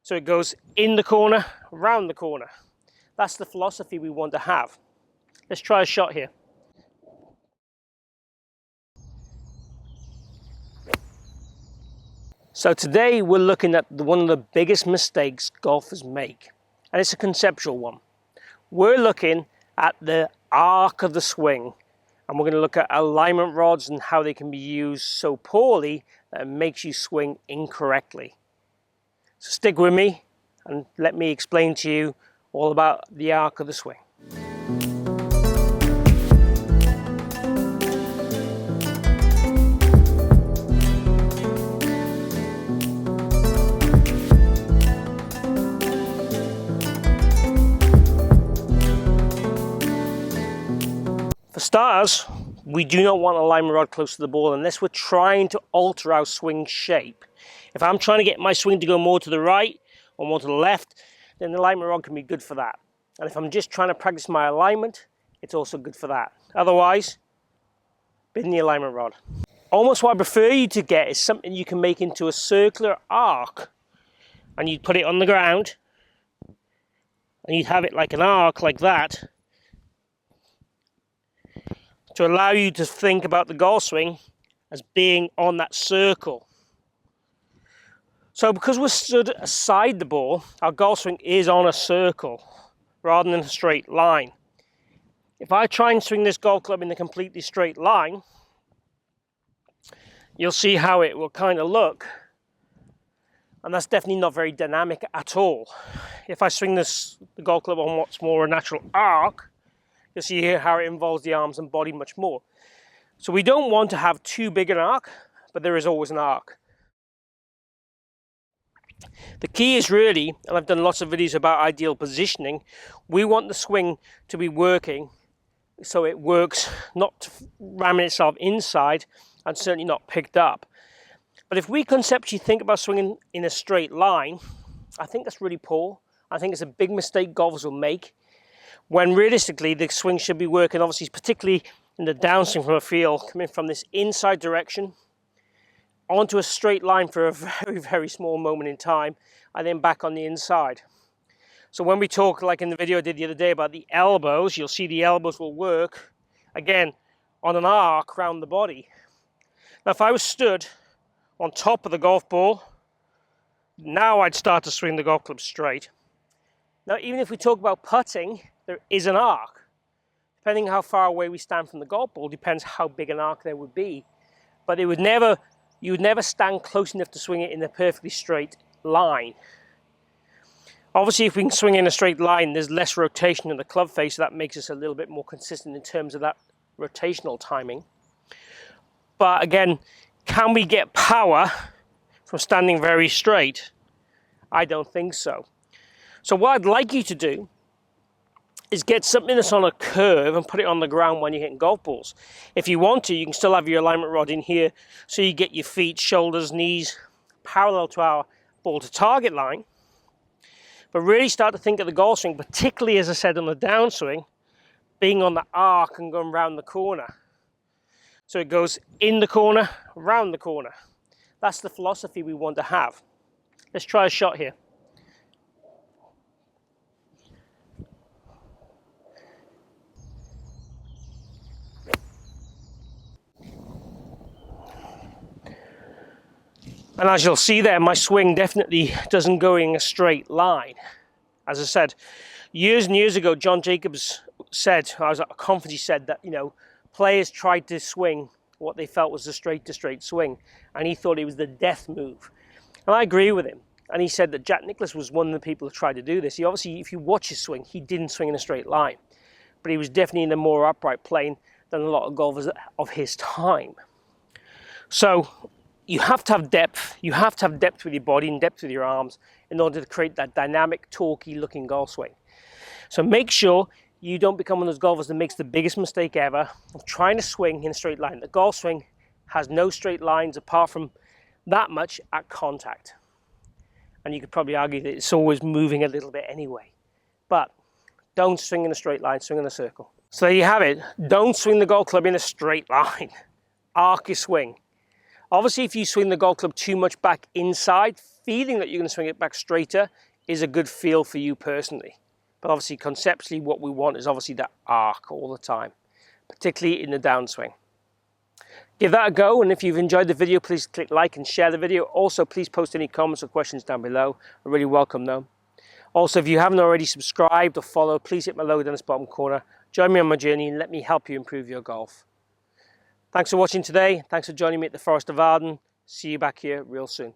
So it goes in the corner, round the corner. That's the philosophy we want to have. Let's try a shot here. So today we're looking at one of the biggest mistakes golfers make, and it's a conceptual one. We're looking at the arc of the swing, and we're going to look at alignment rods and how they can be used so poorly that it makes you swing incorrectly. So stick with me and let me explain to you all about the arc of the swing. For starters, we do not want an alignment rod close to the ball unless we're trying to alter our swing shape. If I'm trying to get my swing to go more to the right or more to the left, then the alignment rod can be good for that. And if I'm just trying to practice my alignment, it's also good for that. Otherwise, bin the alignment rod. Almost what I prefer you to get is something you can make into a circular arc, and you'd put it on the ground and you'd have it like an arc like that, to allow you to think about the golf swing as being on that circle. So because we're stood aside the ball, our golf swing is on a circle rather than a straight line. If I try and swing this golf club in a completely straight line, you'll see how it will kind of look, and that's definitely not very dynamic at all. If I swing the golf club on what's more a natural arc, you'll see here how it involves the arms and body much more. So we don't want to have too big an arc, but there is always an arc. The key is really, and I've done lots of videos about ideal positioning, we want the swing to be working so it works, not ramming itself inside and certainly not picked up. But if we conceptually think about swinging in a straight line, I think that's really poor. I think it's a big mistake golfers will make, when realistically the swing should be working, obviously, particularly in the downswing from a field, coming from this inside direction onto a straight line for a very, very small moment in time, and then back on the inside. So when we talk, like in the video I did the other day about the elbows, you'll see the elbows will work, again, on an arc around the body. Now if I was stood on top of the golf ball, now I'd start to swing the golf club straight. Now even if we talk about putting, there is an arc. Depending how far away we stand from the golf ball depends how big an arc there would be. But you would never stand close enough to swing it in a perfectly straight line. Obviously, if we can swing in a straight line, there's less rotation in the club face, so that makes us a little bit more consistent in terms of that rotational timing. But again, can we get power from standing very straight? I don't think so. So what I'd like you to do is get something that's on a curve and put it on the ground when you're hitting golf balls. If you want to, you can still have your alignment rod in here so you get your feet, shoulders, knees parallel to our ball to target line. But really start to think of the golf swing, particularly as I said on the downswing, being on the arc and going round the corner. So it goes in the corner, round the corner. That's the philosophy we want to have. Let's try a shot here. And as you'll see there, my swing definitely doesn't go in a straight line. As I said, years and years ago, John Jacobs said, I was at a conference, he said that, players tried to swing what they felt was a straight-to-straight swing, and he thought it was the death move. And I agree with him. And he said that Jack Nicklaus was one of the people who tried to do this. He obviously, if you watch his swing, he didn't swing in a straight line. But he was definitely in a more upright plane than a lot of golfers of his time. So you have to have depth. You have to have depth with your body and depth with your arms in order to create that dynamic, torquey looking golf swing. So make sure you don't become one of those golfers that makes the biggest mistake ever of trying to swing in a straight line. The golf swing has no straight lines apart from that much at contact. And you could probably argue that it's always moving a little bit anyway. But don't swing in a straight line, swing in a circle. So there you have it. Don't swing the golf club in a straight line. Arc your swing. Obviously, if you swing the golf club too much back inside, feeling that you're going to swing it back straighter is a good feel for you personally. But obviously, conceptually, what we want is obviously that arc all the time, particularly in the downswing. Give that a go, and if you've enjoyed the video, please click like and share the video. Also, please post any comments or questions down below. I really welcome them. Also, if you haven't already subscribed or followed, please hit my logo down this bottom corner. Join me on my journey and let me help you improve your golf. Thanks for watching today. Thanks for joining me at the Forest of Arden. See you back here real soon.